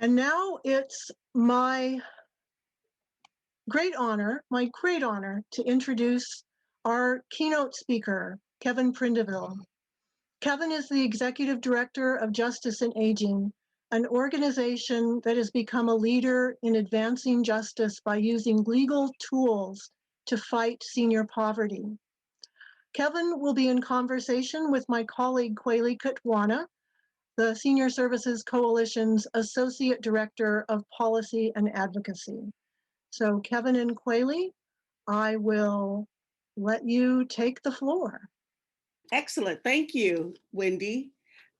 And now it's my great honor to introduce our keynote speaker, Kevin Prindiville. Kevin is the Executive Director of Justice and Aging, an organization that has become a leader in advancing justice by using legal tools to fight senior poverty. Kevin will be in conversation with my colleague, Kweli Katwana, the Senior Services Coalition's Associate Director of Policy and Advocacy. So Kevin and Kweli, I will let you take the floor. Excellent. Thank you, Wendy.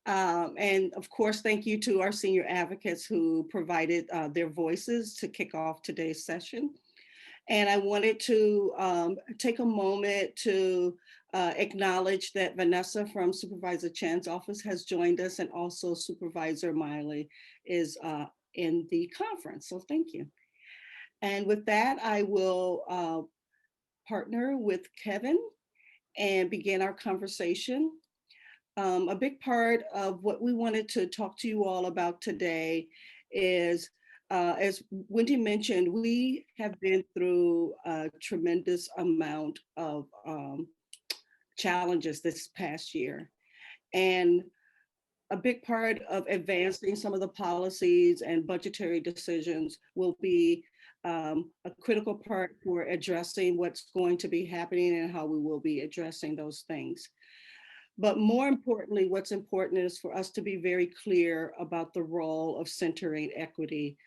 And of course, thank you to our senior advocates who provided their voices to kick off today's session. And I wanted to take a moment to acknowledge that Vanessa from Supervisor Chan's office has joined us, and also Supervisor Miley is in the conference. So thank you. And with that, I will partner with Kevin and begin our conversation. A big part of what we wanted to talk to you all about today is, as Wendy mentioned, we have been through a tremendous amount of challenges this past year. And a big part of advancing some of the policies and budgetary decisions will be a critical part for addressing what's going to be happening and how we will be addressing those things. But more importantly, what's important is for us to be very clear about the role of centering equity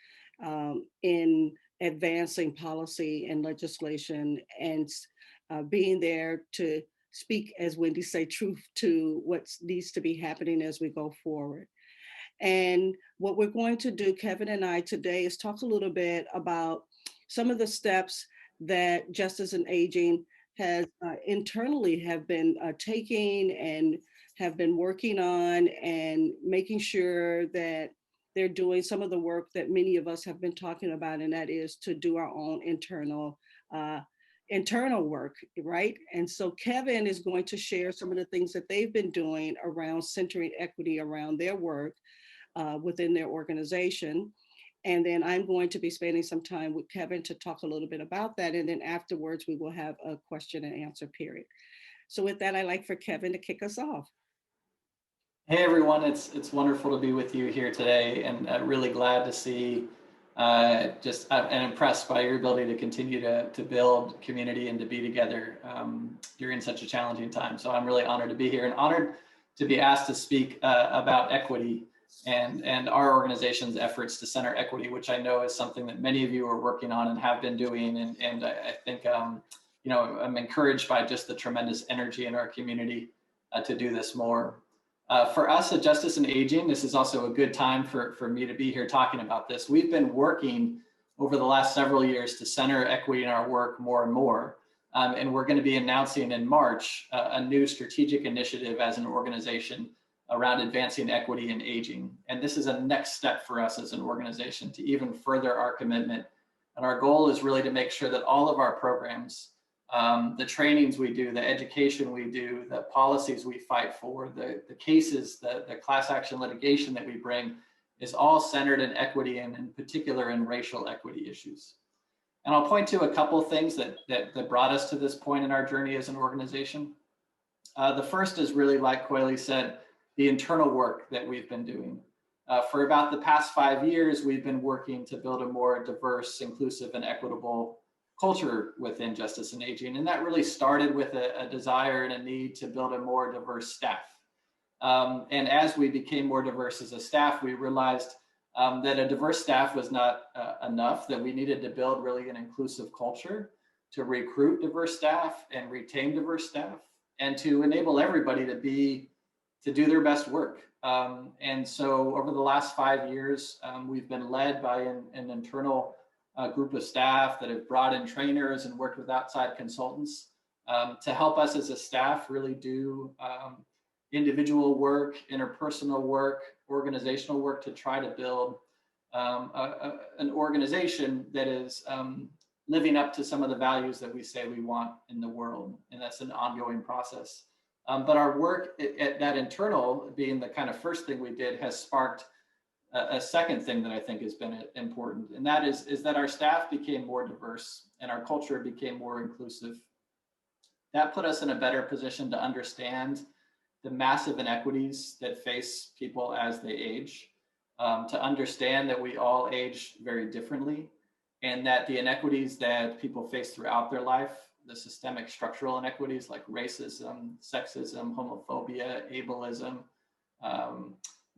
in advancing policy and legislation, and being there to speak, as Wendy said, truth to what needs to be happening as we go forward. And what we're going to do, Kevin and I today, is talk a little bit about some of the steps that Justice and Aging has internally have been taking and have been working on, and making sure that they're doing some of the work that many of us have been talking about, and that is to do our own internal work, right? And so Kevin is going to share some of the things that they've been doing around centering equity around their work within their organization. And then I'm going to be spending some time with Kevin to talk a little bit about that. And then afterwards, we will have a question and answer period. So with that, I'd like for Kevin to kick us off. Hey everyone, it's wonderful to be with you here today, and really glad to see, and impressed by your ability to continue to build community and to be together during such a challenging time. So I'm really honored to be here, and honored to be asked to speak about equity and our organization's efforts to center equity, which I know is something that many of you are working on and have been doing. And I think, I'm encouraged by just the tremendous energy in our community to do this more. For us at Justice and Aging, this is also a good time for me to be here talking about this. We've been working over the last several years to center equity in our work more and more. And we're going to be announcing in March a new strategic initiative as an organization around advancing equity in aging. And this is a next step for us as an organization to even further our commitment. And our goal is really to make sure that all of our programs, the trainings we do, the education we do, the policies we fight for, the cases, the class action litigation that we bring, is all centered in equity, and in particular in racial equity issues. And I'll point to a couple of things that brought us to this point in our journey as an organization. The first is really, like Kweli said, the internal work that we've been doing. For about the past 5 years, we've been working to build a more diverse, inclusive, and equitable culture within Justice and Aging. And that really started with a desire and a need to build a more diverse staff. And as we became more diverse as a staff, we realized that a diverse staff was not enough, that we needed to build really an inclusive culture to recruit diverse staff and retain diverse staff, and to enable everybody to do their best work. And so over the last 5 years, we've been led by an internal group of staff that have brought in trainers and worked with outside consultants to help us as a staff really do individual work, interpersonal work, organizational work, to try to build an organization that is living up to some of the values that we say we want in the world. And that's an ongoing process. But our work at that internal, being the kind of first thing we did, has sparked a second thing that I think has been important, and that is that our staff became more diverse and our culture became more inclusive. That put us in a better position to understand the massive inequities that face people as they age, to understand that we all age very differently, and that the inequities that people face throughout their life, the systemic structural inequities like racism, sexism, homophobia, ableism,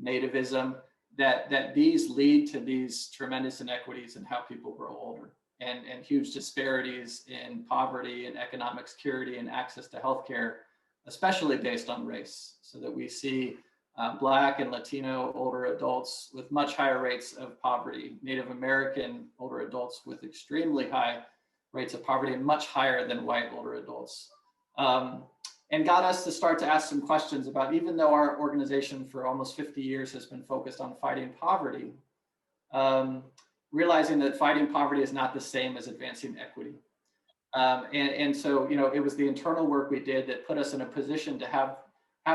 nativism, that these lead to these tremendous inequities in how people grow older, and huge disparities in poverty and economic security and access to healthcare, especially based on race, so that we see Black and Latino older adults with much higher rates of poverty, Native American older adults with extremely high rates of poverty and much higher than white older adults. And got us to start to ask some questions about, even though our organization for almost 50 years has been focused on fighting poverty, realizing that fighting poverty is not the same as advancing equity. And so, it was the internal work we did that put us in a position to have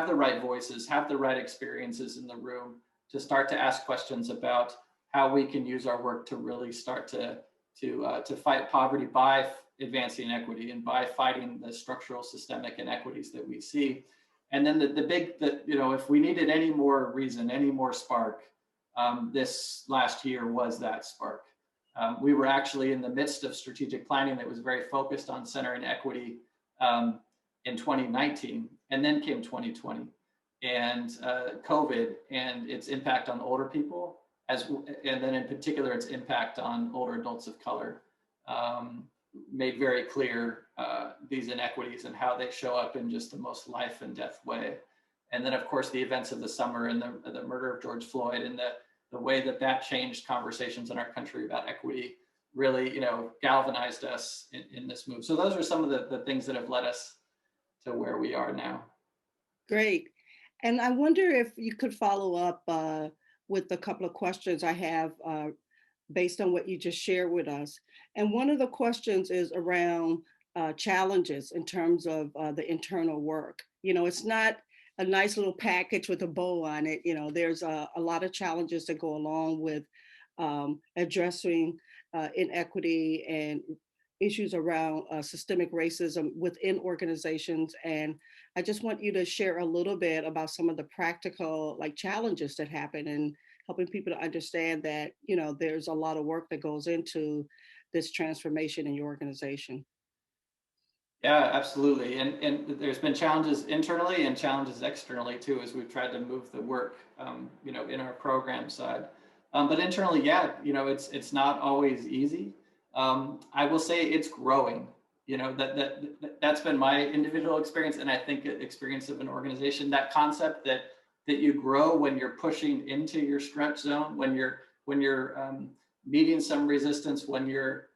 the right voices, have the right experiences in the room, to start to ask questions about how we can use our work to really start to fight poverty by advancing equity and by fighting the structural systemic inequities that we see. And then if we needed any more reason, any more spark, this last year was that spark. We were actually in the midst of strategic planning that was very focused on centering equity in 2019, and then came 2020 and COVID and its impact on older people, and then in particular its impact on older adults of color, made very clear these inequities and how they show up in just the most life and death way. And then of course the events of the summer and the murder of George Floyd, and the way that changed conversations in our country about equity, really galvanized us in this move. So those are some of the things that have led us to where we are now. Great. And I wonder if you could follow up with a couple of questions I have based on what you just shared with us. And one of the questions is around challenges in terms of the internal work. It's not a nice little package with a bow on it. There's a lot of challenges that go along with addressing inequity and issues around systemic racism within organizations. And I just want you to share a little bit about some of the practical challenges that happen, and helping people to understand that, there's a lot of work that goes into this transformation in your organization. Yeah, absolutely. And there's been challenges internally and challenges externally too, as we've tried to move the work, in our program side. But internally, yeah, it's not always easy. I will say it's growing. That's been my individual experience, and I think experience of an organization. That concept that you grow when you're pushing into your stretch zone, when you're meeting some resistance, when you're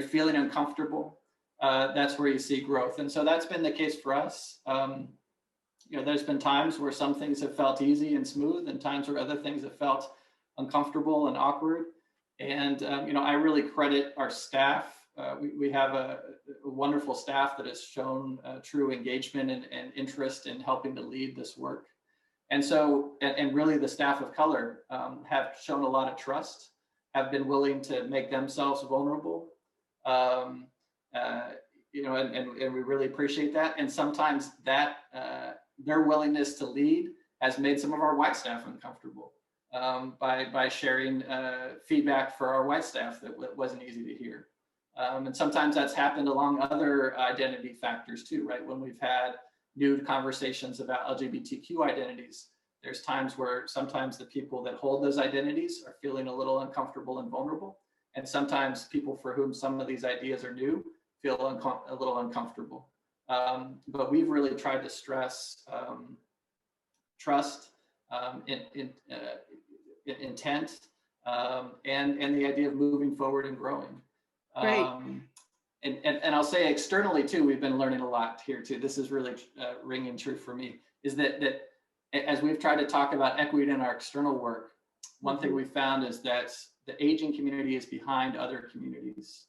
feeling uncomfortable, that's where you see growth. And so that's been the case for us. There's been times where some things have felt easy and smooth, and times where other things have felt uncomfortable and awkward. And I really credit our staff. We have a wonderful staff that has shown true engagement and interest in helping to lead this work. And so, and really the staff of color have shown a lot of trust, have been willing to make themselves vulnerable, and we really appreciate that. And sometimes that their willingness to lead has made some of our white staff uncomfortable by sharing feedback for our white staff that wasn't easy to hear. And sometimes that's happened along other identity factors too, right? When we've had new conversations about LGBTQ identities, there's times where sometimes the people that hold those identities are feeling a little uncomfortable and vulnerable. And sometimes people for whom some of these ideas are new feel a little uncomfortable. But we've really tried to stress trust, intent, and the idea of moving forward and growing. Great. And I'll say externally too, we've been learning a lot here too. This is really ringing true for me, is that as we've tried to talk about equity in our external work, one thing we found is that the aging community is behind other communities.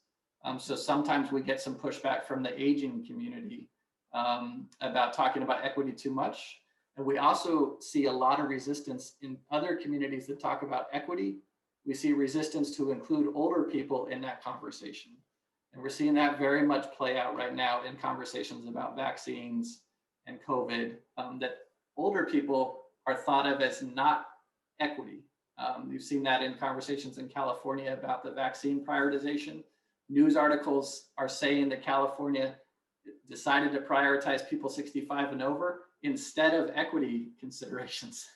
So sometimes we get some pushback from the aging community about talking about equity too much. And we also see a lot of resistance in other communities that talk about equity. We see resistance to include older people in that conversation. And we're seeing that very much play out right now in conversations about vaccines and COVID, that older people are thought of as not equity. You've seen that in conversations in California about the vaccine prioritization. News articles are saying that California decided to prioritize people 65 and over instead of equity considerations.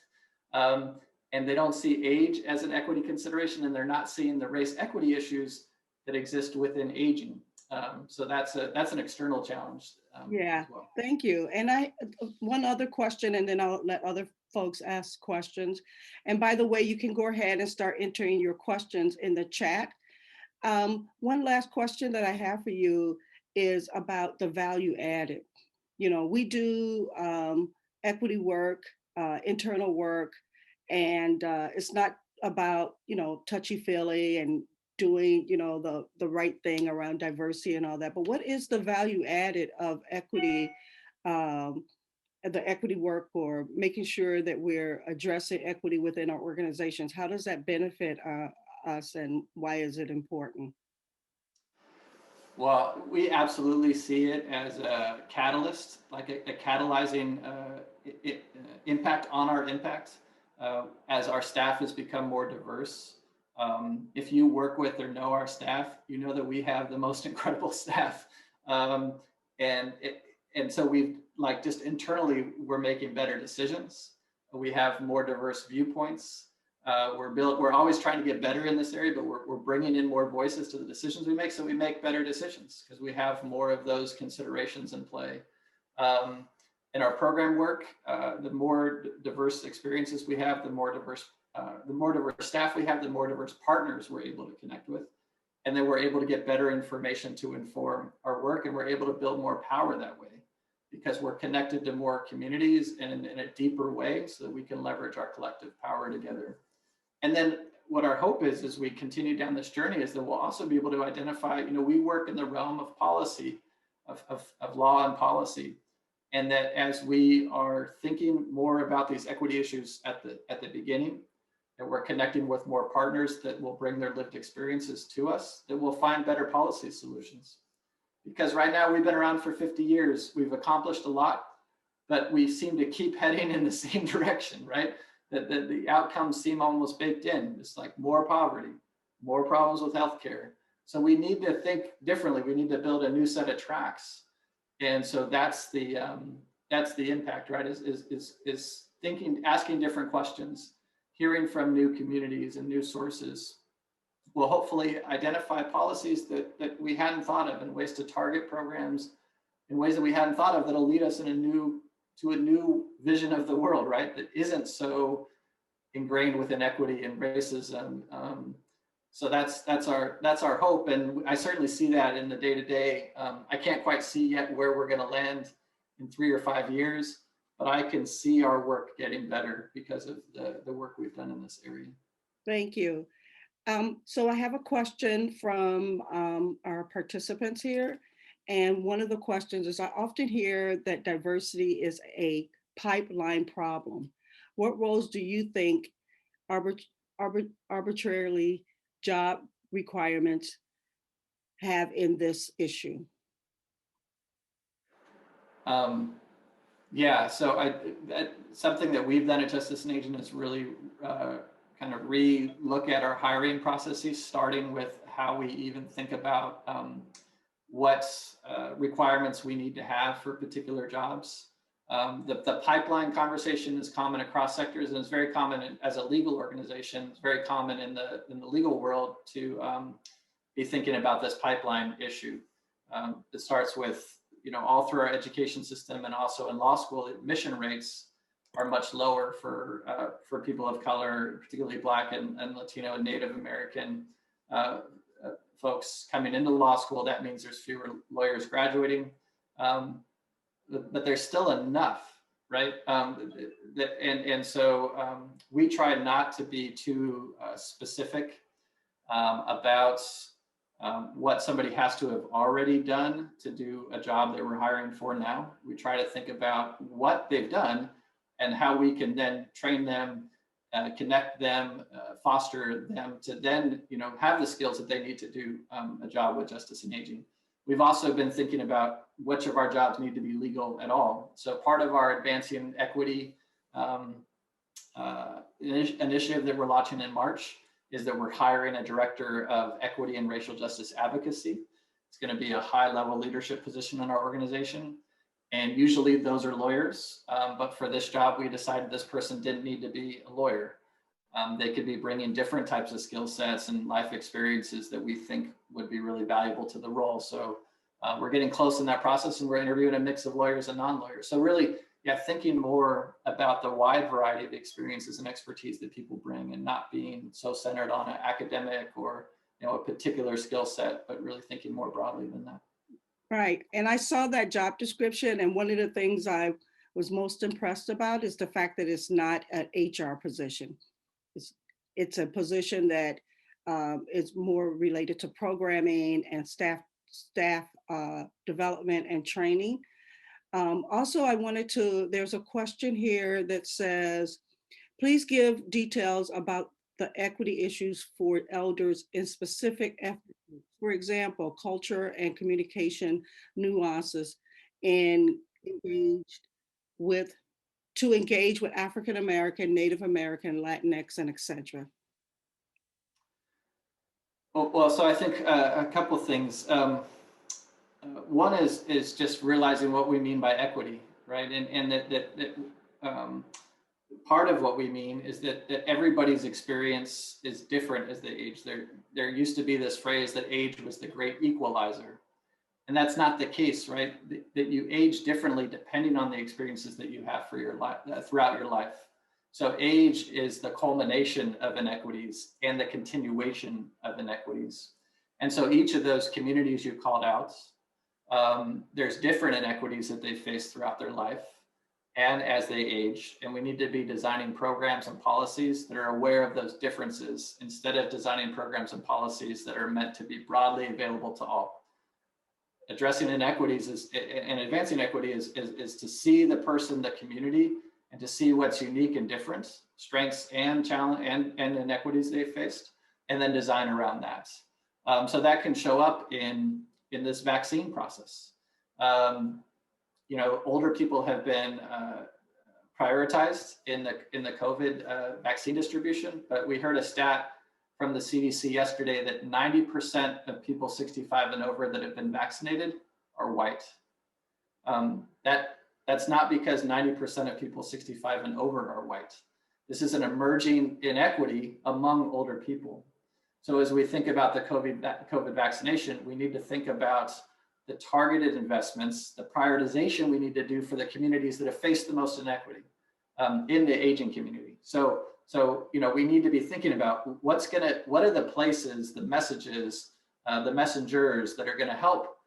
And they don't see age as an equity consideration, and they're not seeing the race equity issues that exist within aging. So that's an external challenge. Yeah, as well. thank you. And one other question, and then I'll let other folks ask questions. And by the way, you can go ahead and start entering your questions in the chat. One last question that I have for you is about the value added. You know, we do equity work, internal work, and it's not about, you know, touchy-feely and doing, you know, the right thing around diversity and all that. But what is the value added of equity, the equity work, or making sure that we're addressing equity within our organizations? How does that benefit us, and why is it important? Well, we absolutely see it as a catalyst, like a catalyzing impact on our impact as our staff has become more diverse. If you work with or know our staff, you know that we have the most incredible staff. And so we've, like, just internally, we're making better decisions. We have more diverse viewpoints. We're always trying to get better in this area, but we're bringing in more voices to the decisions we make, so we make better decisions because we have more of those considerations in play. In our program work, the more diverse experiences we have, the more diverse staff we have, the more diverse partners we're able to connect with. And then we're able to get better information to inform our work, and we're able to build more power that way because we're connected to more communities in a deeper way so that we can leverage our collective power together. And then what our hope is, as we continue down this journey, is that we'll also be able to identify, you know, we work in the realm of policy, of law and policy. And that as we are thinking more about these equity issues at the beginning, that we're connecting with more partners that will bring their lived experiences to us, that we'll find better policy solutions. Because right now we've been around for 50 years, we've accomplished a lot, but we seem to keep heading in the same direction, right? That the outcomes seem almost baked in. It's like more poverty, more problems with healthcare. So we need to think differently. We need to build a new set of tracks. And so that's the impact, right? Is thinking, asking different questions, hearing from new communities and new sources will hopefully identify policies that we hadn't thought of, and ways to target programs in ways that we hadn't thought of that'll lead us in to a new vision of the world, right? That isn't so ingrained with inequity and racism. So that's our hope, and I certainly see that in the day-to-day. I can't quite see yet where we're going to land in 3 or 5 years, but I can see our work getting better because of the work we've done in this area. Thank you. So I have a question from our participants here. And one of the questions is, I often hear that diversity is a pipeline problem. What roles do you think arbitrarily job requirements have in this issue? Yeah, so something that we've done at Justice and Aging is really kind of re-look at our hiring processes, starting with how we even think about what requirements we need to have for particular jobs. The pipeline conversation is common across sectors, and it's very common as a legal organization. It's very common in the legal world to be thinking about this pipeline issue. It starts with, you know, all through our education system, and also in law school, admission rates are much lower for people of color, particularly Black and Latino and Native American folks coming into law school. That means there's fewer lawyers graduating, but there's still enough, right? So we try not to be too specific about what somebody has to have already done to do a job that we're hiring for now. We try to think about what they've done and how we can then train them, connect them, foster them to then, have the skills that they need to do a job with justice and aging. We've also been thinking about which of our jobs need to be legal at all. So part of our Advancing Equity initiative that we're launching in March is that we're hiring a director of equity and racial justice advocacy. It's going to be a high-level leadership position in our organization. And usually those are lawyers, but for this job, we decided this person didn't need to be a lawyer. They could be bringing different types of skill sets and life experiences that we think would be really valuable to the role. So we're getting close in that process, and we're interviewing a mix of lawyers and non-lawyers. So really, thinking more about the wide variety of experiences and expertise that people bring, and not being so centered on an academic or a particular skill set, but really thinking more broadly than that. Right. And I saw that job description, and one of the things I was most impressed about is the fact that it's not an HR position. It's a position that is more related to programming and staff development and training. Also, there's a question here that says, please give details about the equity issues for elders in specific efforts. For example, culture and communication nuances, and to engage with African American, Native American, Latinx, and etc. Well, so I think a couple of things. One is just realizing what we mean by equity, right? And that part of what we mean is that everybody's experience is different as they age. There used to be this phrase that age was the great equalizer. And that's not the case, right? That you age differently depending on the experiences that you have for your life, throughout your life. So age is the culmination of inequities and the continuation of inequities. And so each of those communities you called out, there's different inequities that they face throughout their life and as they age. And we need to be designing programs and policies that are aware of those differences, instead of designing programs and policies that are meant to be broadly available to all. Addressing inequities and advancing equity is to see the person, the community, and to see what's unique and different, strengths and challenge and inequities they faced, and then design around that. So that can show up in this vaccine process. Older people have been prioritized in the COVID vaccine distribution, but we heard a stat from the CDC yesterday that 90% of people 65 and over that have been vaccinated are white. That's not because 90% of people 65 and over are white. This is an emerging inequity among older people. So as we think about the COVID vaccination, we need to think about the targeted investments, the prioritization we need to do for the communities that have faced the most inequity in the aging community. So we need to be thinking about what are the places, the messages, the messengers that are going to help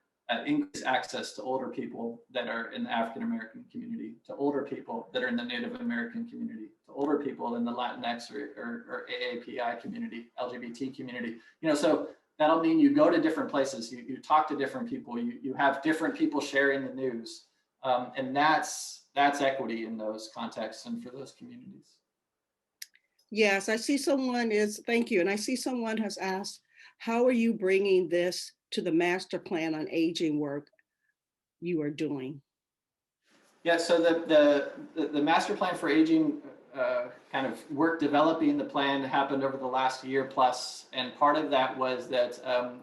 increase access to older people that are in the African American community, to older people that are in the Native American community, to older people in the Latinx or AAPI community, LGBT community. So that'll mean you go to different places, you talk to different people, you have different people sharing the news, and that's equity in those contexts and for those communities. Yes, I see thank you. And I see someone has asked, how are you bringing this to the master plan on aging work you are doing? Yeah, so the master plan for aging kind of work developing the plan happened over the last year plus, and part of that was that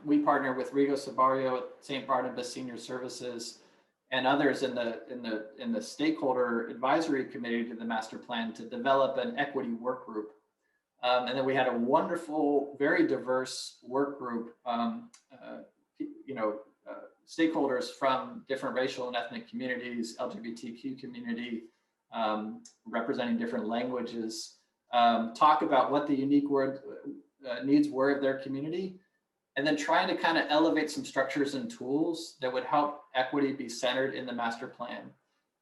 we partnered with Rigo Sabario at St. Barnabas Senior Services and others in the stakeholder advisory committee to the master plan to develop an equity work group. And then we had a wonderful, very diverse work group, stakeholders from different racial and ethnic communities, LGBTQ community, representing different languages, talk about what the unique needs were of their community, and then trying to kind of elevate some structures and tools that would help equity be centered in the master plan.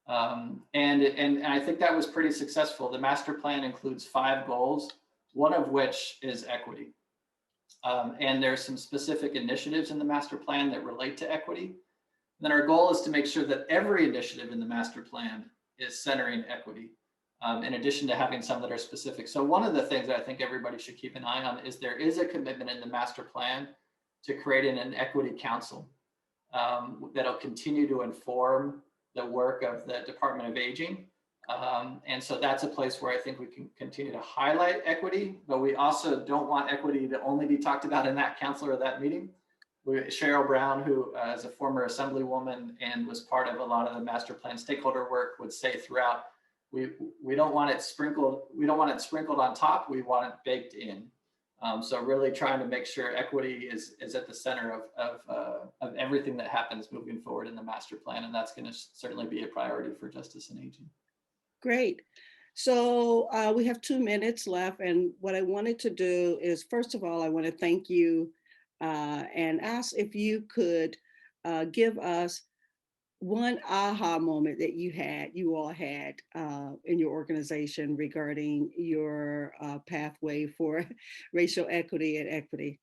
And I think that was pretty successful. The master plan includes 5 goals, one of which is equity. And there's some specific initiatives in the master plan that relate to equity. And then our goal is to make sure that every initiative in the master plan is centering equity. in addition to having some that are specific. So one of the things that I think everybody should keep an eye on is there is a commitment in the master plan to creating an equity council that'll continue to inform the work of the Department of Aging. And so that's a place where I think we can continue to highlight equity, but we also don't want equity to only be talked about in that council or that meeting. Cheryl Brown, who is a former assemblywoman and was part of a lot of the master plan stakeholder work, would say throughout, we don't want it sprinkled. We don't want it sprinkled on top. We want it baked in. So really trying to make sure equity is at the center of everything that happens moving forward in the master plan. And that's going to certainly be a priority for Justice and Aging. Great. So we have 2 minutes left. And what I wanted to do is, first of all, I want to thank you and ask if you could give us one aha moment that you all had in your organization regarding your pathway for racial equity and equity.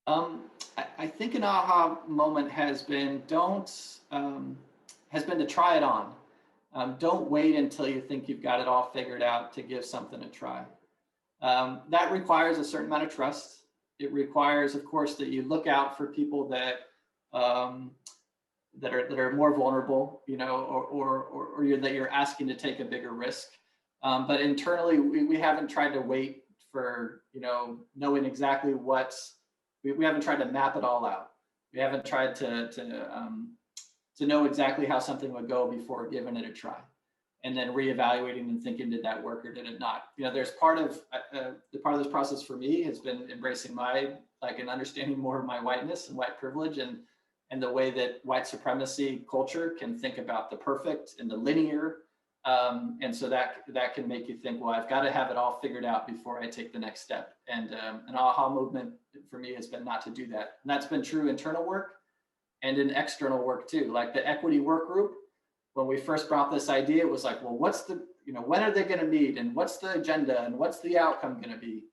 I think an aha moment has been to try it on. Don't wait until you think you've got it all figured out to give something a try. That requires a certain amount of trust. It requires, of course, that you look out for people that are more vulnerable, you know, or that you're asking to take a bigger risk. But internally, we haven't tried to wait for, you know, knowing exactly we haven't tried to map it all out. We haven't tried to know exactly how something would go before giving it a try, and then reevaluating and thinking, did that work or did it not? You know, there's part of this process for me has been embracing and understanding more of my whiteness and white privilege and the way that white supremacy culture can think about the perfect and the linear. And so that can make you think, well, I've got to have it all figured out before I take the next step. And an aha movement for me has been not to do that. And that's been true internal work and in external work too. Like the equity work group, when we first brought this idea, it was like, well, when are they going to meet, and what's the agenda, and what's the outcome going to be?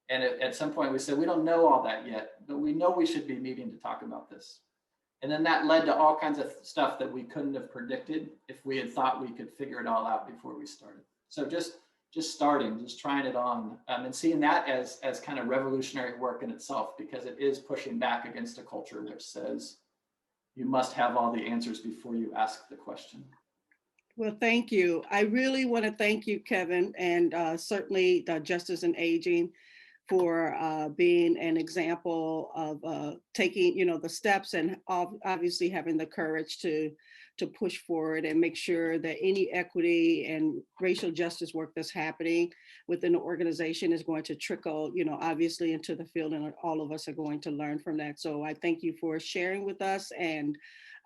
And at some point we said, we don't know all that yet, but we know we should be meeting to talk about this. And then that led to all kinds of stuff that we couldn't have predicted if we had thought we could figure it all out before we started. So just starting, just trying it on, and seeing that as kind of revolutionary work in itself, because it is pushing back against a culture which says you must have all the answers before you ask the question. Well, thank you. I really want to thank you, Kevin, and certainly the Justice and Aging for being an example of taking, you know, the steps and obviously having the courage to push forward and make sure that any equity and racial justice work that's happening within the organization is going to trickle, you know, obviously into the field, and all of us are going to learn from that. So I thank you for sharing with us, and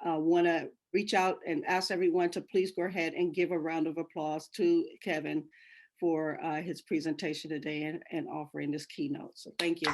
want to reach out and ask everyone to please go ahead and give a round of applause to Kevin for his presentation today and offering this keynote. So thank you.